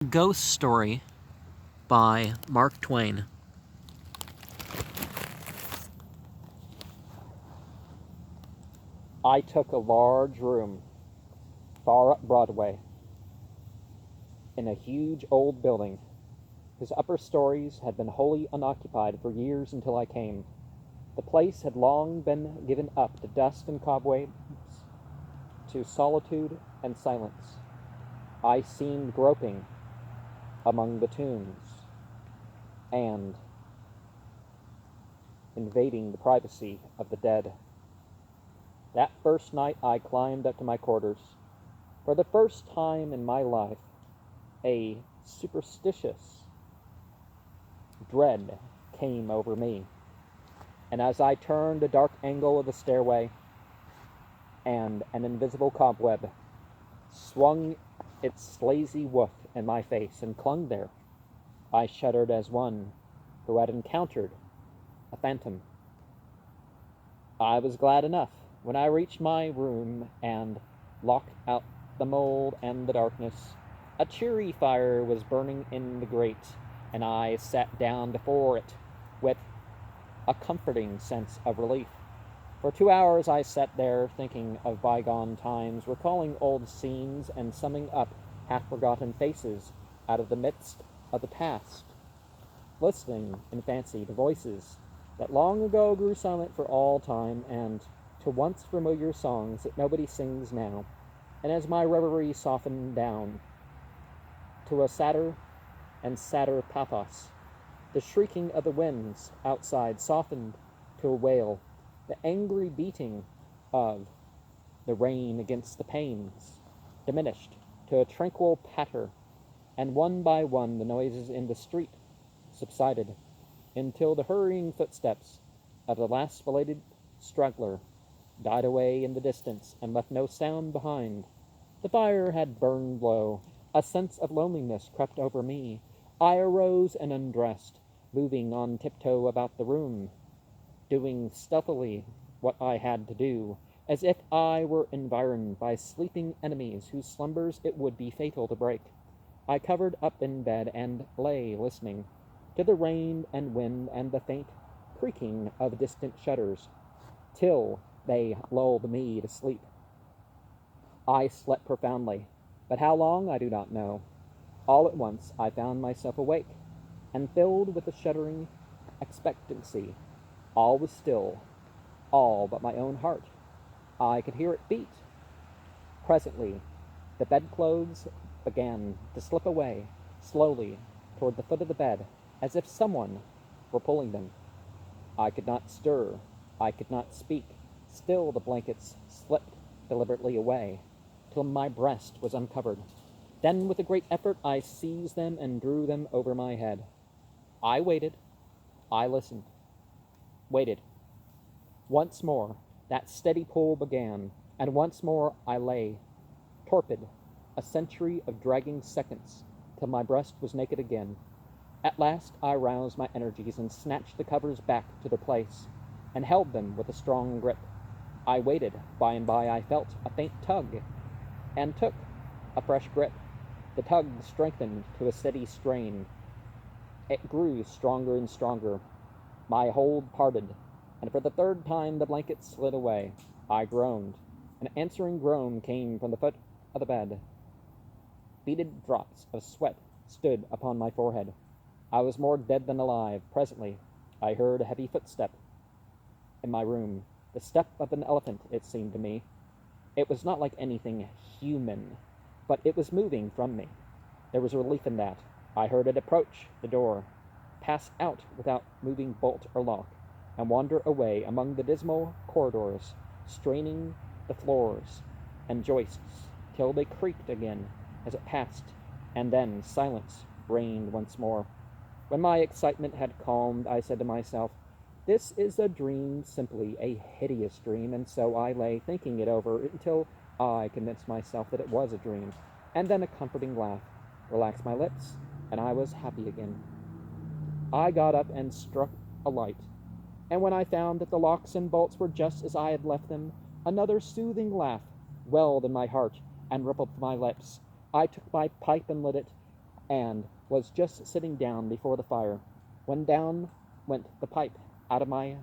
Ghost Story by Mark Twain. I took a large room far up Broadway in a huge old building whose upper stories had been wholly unoccupied for years until I came. The place had long been given up to dust and cobwebs, to solitude and silence. I seemed groping among the tombs and invading the privacy of the dead. That first night I climbed up to my quarters. For the first time in my life, a superstitious dread came over me. And as I turned a dark angle of the stairway, and an invisible cobweb swung its slazy woof in my face and clung there, I shuddered as one who had encountered a phantom. I was glad enough when I reached my room and locked out the mold and the darkness. A cheery fire was burning in the grate, and I sat down before it with a comforting sense of relief. For 2 hours I sat there thinking of bygone times, recalling old scenes and summing up half-forgotten faces out of the midst of the past, listening in fancy to voices that long ago grew silent for all time, and to once familiar songs that nobody sings now. And as my reverie softened down to a sadder and sadder pathos, the shrieking of the winds outside softened to a wail, the angry beating of the rain against the panes diminished to a tranquil patter, and one by one the noises in the street subsided, until the hurrying footsteps of the last belated straggler died away in the distance and left no sound behind. The fire had burned low. A sense of loneliness crept over me. I arose and undressed, moving on tiptoe about the room, doing stealthily what I had to do, as if I were environed by sleeping enemies whose slumbers it would be fatal to break. I covered up in bed and lay listening to the rain and wind and the faint creaking of distant shutters, till they lulled me to sleep. I slept profoundly, but how long I do not know. All at once I found myself awake, and filled with a shuddering expectancy. All was still, all but my own heart. I could hear it beat. Presently, the bedclothes began to slip away, slowly, toward the foot of the bed, as if someone were pulling them. I could not stir. I could not speak. Still the blankets slipped deliberately away, till my breast was uncovered. Then, with a great effort, I seized them and drew them over my head. I waited. I listened. Waited. Once more, that steady pull began, and once more I lay, torpid, a century of dragging seconds, till my breast was naked again. At last I roused my energies and snatched the covers back to their place, and held them with a strong grip. I waited. By and by I felt a faint tug, and took a fresh grip. The tug strengthened to a steady strain. It grew stronger and stronger. My hold parted, and for the third time the blanket slid away. I groaned. An answering groan came from the foot of the bed. Beaded drops of sweat stood upon my forehead. I was more dead than alive. Presently I heard a heavy footstep in my room. The step of an elephant, it seemed to me. It was not like anything human, but it was moving from me. There was relief in that. I heard it approach the door, pass out without moving bolt or lock, and wander away among the dismal corridors, straining the floors and joists till they creaked again as it passed, and then silence reigned once more. When my excitement had calmed, I said to myself, "This is a dream, simply a hideous dream," and so I lay thinking it over until I convinced myself that it was a dream, and then a comforting laugh relaxed my lips, and I was happy again. I got up and struck a light, and when I found that the locks and bolts were just as I had left them, another soothing laugh welled in my heart and rippled from my lips. I took my pipe and lit it, and was just sitting down before the fire when down went the pipe out of my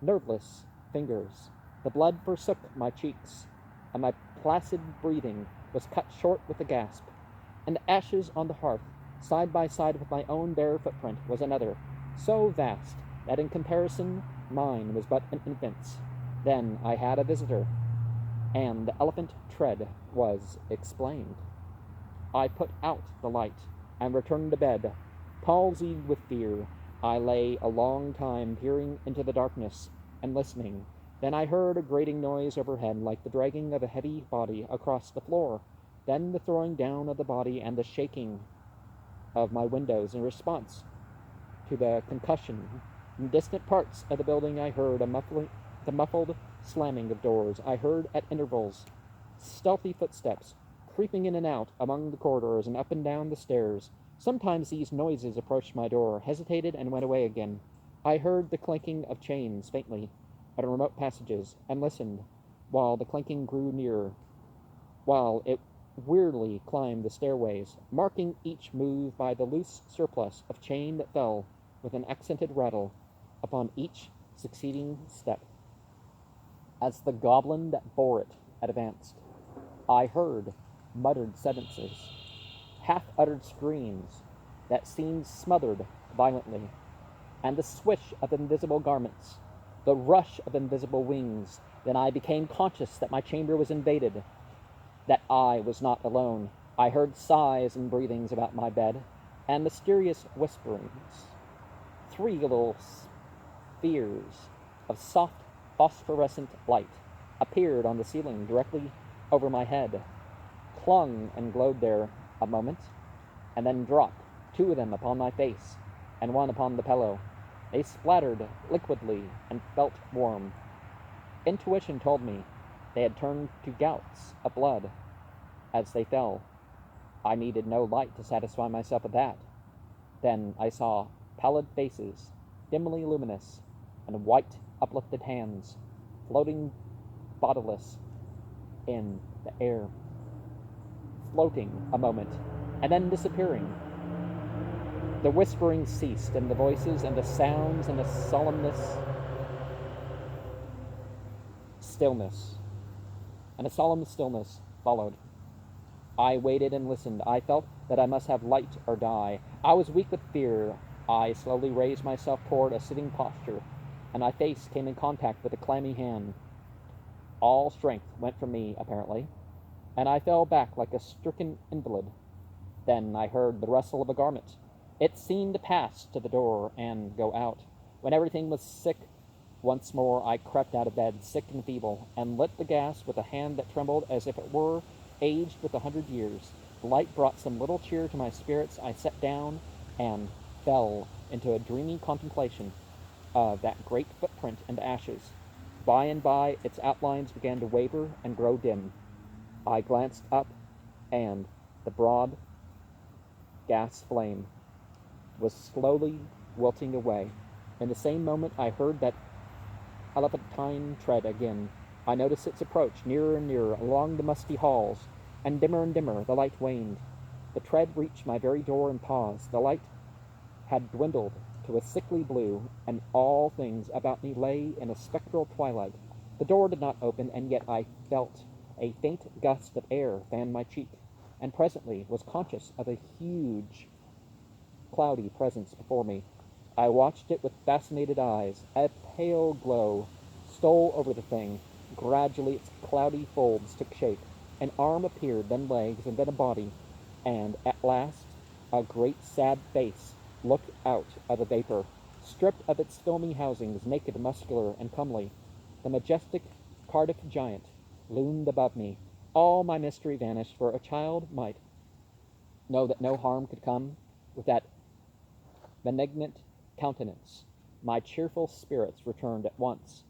nerveless fingers. The blood forsook my cheeks, and my placid breathing was cut short with a gasp. And the ashes on the hearth, side by side with my own bare footprint, was another, so vast that in comparison mine was but an infant's. Then I had a visitor, and the elephant tread was explained. I put out the light and returned to bed. Palsied with fear, I lay a long time peering into the darkness and listening. Then I heard a grating noise overhead like the dragging of a heavy body across the floor, then the throwing down of the body and the shaking of my windows in response to the concussion. In distant parts of the building I heard the muffled slamming of doors. I heard at intervals stealthy footsteps creeping in and out among the corridors and up and down the stairs. Sometimes these noises approached my door, hesitated, and went away again. I heard the clanking of chains faintly at remote passages, and listened while the clanking grew nearer, while it wearily climbed the stairways, marking each move by the loose surplus of chain that fell with an accented rattle upon each succeeding step. As the goblin that bore it advanced, I heard muttered sentences, half-uttered screams that seemed smothered violently, and the swish of invisible garments, the rush of invisible wings. Then I became conscious that my chamber was invaded, that I was not alone. I heard sighs and breathings about my bed, and mysterious whisperings. 3 little spheres of soft phosphorescent light appeared on the ceiling directly over my head, clung and glowed there a moment, and then dropped, 2 of them upon my face, and 1 upon the pillow. They splattered liquidly and felt warm. Intuition told me they had turned to gouts of blood as they fell. I needed no light to satisfy myself of that. Then I saw pallid faces, dimly luminous, and white uplifted hands, floating bodiless in the air, floating a moment, and then disappearing. The whispering ceased, and the voices and the sounds and the a solemn stillness followed. I waited and listened. I felt that I must have light or die. I was weak with fear. I slowly raised myself toward a sitting posture, and my face came in contact with a clammy hand. All strength went from me, apparently, and I fell back like a stricken invalid. Then I heard the rustle of a garment. It seemed to pass to the door and go out. When everything was sick once more, I crept out of bed, sick and feeble, and lit the gas with a hand that trembled as if it were aged with 100 years. The light brought some little cheer to my spirits. I sat down and fell into a dreamy contemplation of that great footprint and ashes. By and by, its outlines began to waver and grow dim. I glanced up, and the broad gas flame was slowly wilting away. In the same moment, I heard that elephantine tread again. I noticed its approach, nearer and nearer, along the musty halls, and dimmer the light waned. The tread reached my very door and paused. The light had dwindled to a sickly blue, and all things about me lay in a spectral twilight. The door did not open, and yet I felt a faint gust of air fan my cheek, and presently was conscious of a huge, cloudy presence before me. I watched it with fascinated eyes. A pale glow stole over the thing. Gradually its cloudy folds took shape. An arm appeared, then legs, and then a body, and at last a great sad face looked out of the vapor, stripped of its filmy housings, naked, muscular, and comely. The majestic Cardiff giant loomed above me. All my mystery vanished, for a child might know that no harm could come with that benignant countenance. My cheerful spirits returned at once,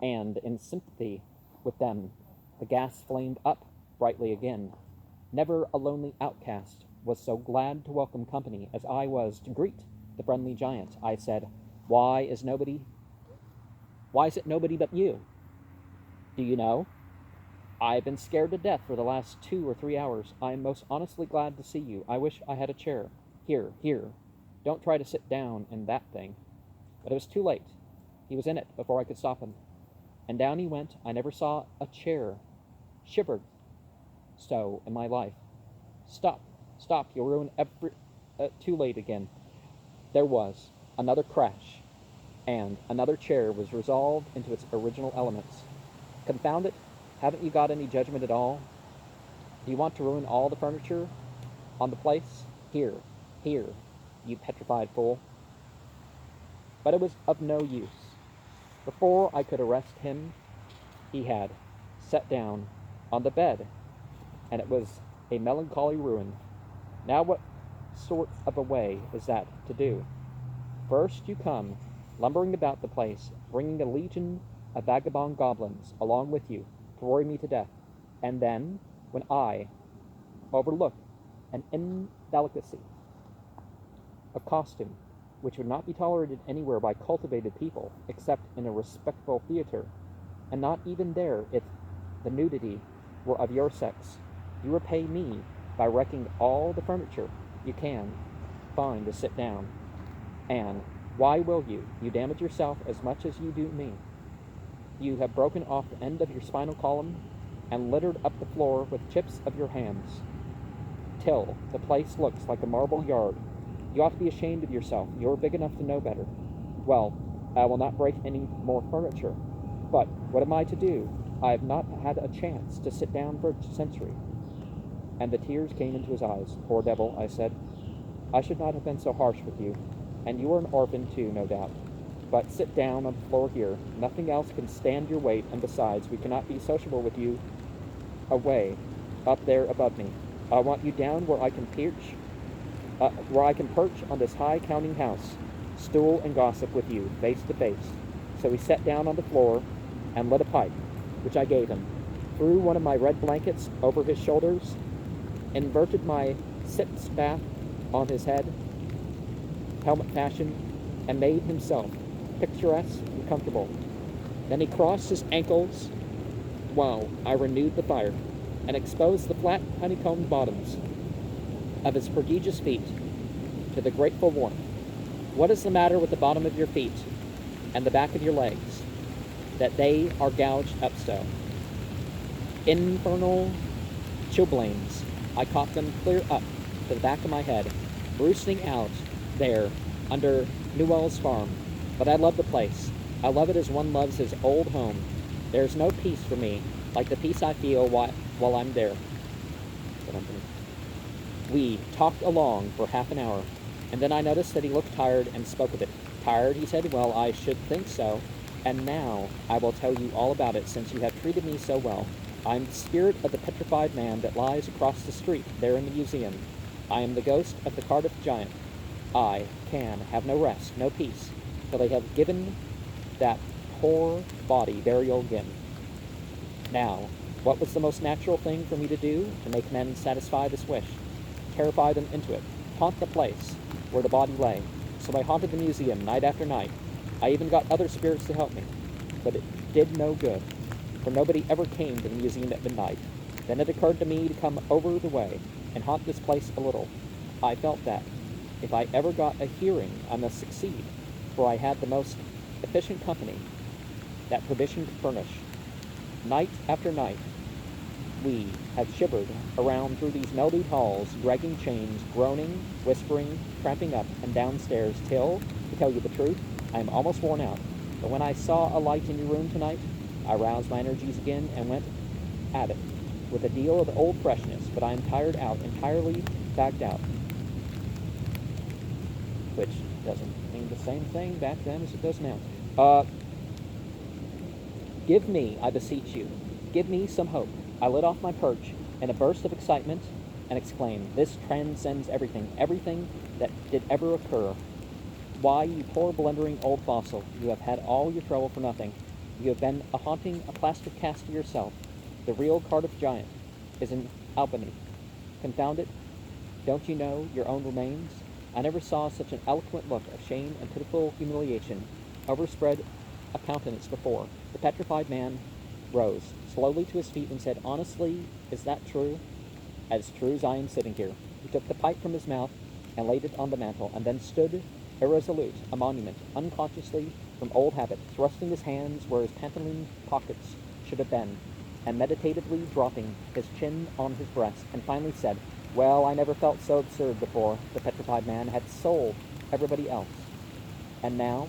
and in sympathy with them, the gas flamed up brightly again. Never a lonely outcast was so glad to welcome company as I was to greet the friendly giant. I said, Why is it nobody but you? Do you know? I've been scared to death for the last 2 or 3 hours. I am most honestly glad to see you. I wish I had a chair. Here, here. Don't try to sit down in that thing. But it was too late. He was in it before I could stop him. And down he went. I never saw a chair shivered so in my life. Stop, stop, you'll ruin every... too late again. There was another crash, and another chair was resolved into its original elements. Confound it, haven't you got any judgment at all? Do you want to ruin all the furniture on the place? Here, here, you petrified fool. But it was of no use. Before I could arrest him, he had sat down on the bed, and it was a melancholy ruin. Now what sort of a way is that to do? First you come, lumbering about the place, bringing a legion of vagabond goblins along with you to worry me to death, and then, when I overlook an indelicacy of costume which would not be tolerated anywhere by cultivated people except in a respectable theater, and not even there if the nudity were of your sex, you repay me by wrecking all the furniture you can find to sit down. And why will you? You damage yourself as much as you do me. You have broken off the end of your spinal column and littered up the floor with chips of your hands, till the place looks like a marble yard. You ought to be ashamed of yourself. You're big enough to know better. Well, I will not break any more furniture. But what am I to do? I have not had a chance to sit down for a century. And the tears came into his eyes. Poor devil, I said. I should not have been so harsh with you. And you are an orphan too, no doubt. But sit down on the floor here. Nothing else can stand your weight, and besides, we cannot be sociable with you away up there above me. I want you down where I can perch on this high counting house, stool and gossip with you, face to face. So he sat down on the floor and lit a pipe, which I gave him, threw one of my red blankets over his shoulders, inverted my sitz bath on his head, helmet fashion, and made himself picturesque and comfortable. Then he crossed his ankles while I renewed the fire, and exposed the flat honeycombed bottoms of his prodigious feet to the grateful warmth. What is the matter with the bottom of your feet and the back of your legs, that they are gouged up so? Infernal chilblains, I caught them clear up to the back of my head, roosting out there under Newell's farm. But I love the place. I love it as one loves his old home. There is no peace for me like the peace I feel while I'm there. We talked along for half an hour, and then I noticed that he looked tired and spoke of it. Tired, he said. Well, I should think so. And now I will tell you all about it, since you have treated me so well. I am the spirit of the petrified man that lies across the street there in the museum. I am the ghost of the Cardiff giant. I can have no rest, no peace, till they have given that poor body burial again. Now, what was the most natural thing for me to do to make men satisfy this wish? Terrify them into it, haunt the place where the body lay. So I haunted the museum night after night. I even got other spirits to help me, but it did no good, for nobody ever came to the museum at midnight. Then it occurred to me to come over the way and haunt this place a little. I felt that if I ever got a hearing, I must succeed, for I had the most efficient company that provision could furnish. Night after night, we have shivered around through these melded halls, dragging chains, groaning, whispering, tramping up and downstairs, till, to tell you the truth, I am almost worn out. But when I saw a light in your room tonight, I roused my energies again and went at it with a deal of old freshness. But I am tired out, entirely fagged out. Which doesn't mean the same thing back then as it does now. Give me, I beseech you, give me some hope. I lit off my perch in a burst of excitement and exclaimed, this transcends everything, everything that did ever occur. Why, you poor blundering old fossil, you have had all your trouble for nothing. You have been haunting a plaster cast of yourself. The real Cardiff giant is in Albany. Confound it, don't you know your own remains? I never saw such an eloquent look of shame and pitiful humiliation overspread a countenance before. The petrified man rose slowly to his feet and said, "Honestly, is that true?" "As true as I am sitting here." He took the pipe from his mouth and laid it on the mantel, and then stood irresolute, a monument, unconsciously, from old habit, thrusting his hands where his pantaloon pockets should have been, and meditatively dropping his chin on his breast, and finally said, "Well, I never felt so absurd before." The petrified man had sold everybody else, and now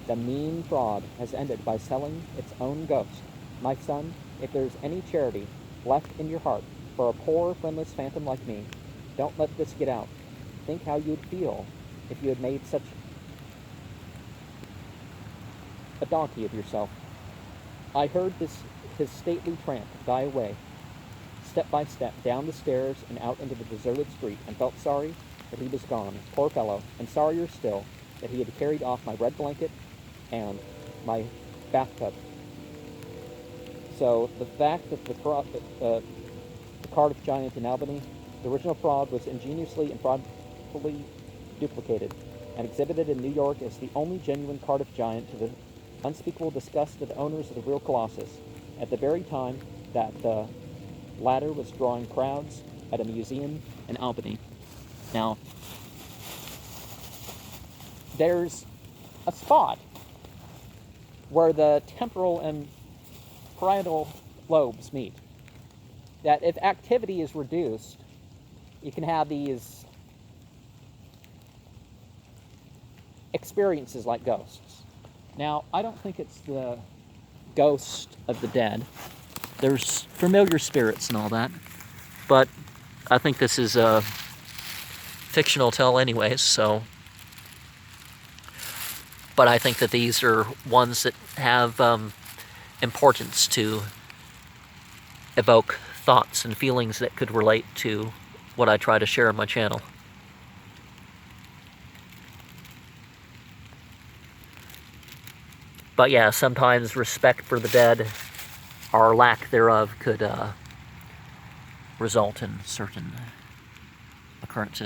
the mean fraud has ended by selling its own ghost. My son, if there's any charity left in your heart for a poor, friendless phantom like me, don't let this get out. Think how you'd feel if you had made such a donkey of yourself. I heard his stately tramp die away, step by step, down the stairs and out into the deserted street, and felt sorry that he was gone, poor fellow, and sorrier still that he had carried off my red blanket and my bathtub. So the fact that the Cardiff Giant in Albany, the original fraud, was ingeniously and fraudfully duplicated and exhibited in New York as the only genuine Cardiff Giant, to the unspeakable disgust of the owners of the real Colossus, at the very time that the latter was drawing crowds at a museum in Albany. Now, there's a spot where the temporal and parietal lobes meet, that if activity is reduced, you can have these experiences like ghosts. Now, I don't think it's the ghost of the dead. There's familiar spirits and all that, but I think this is a fictional tale anyways, so. But I think that these are ones that have importance to evoke thoughts and feelings that could relate to what I try to share on my channel. But yeah, sometimes respect for the dead, or lack thereof, could result in certain occurrences.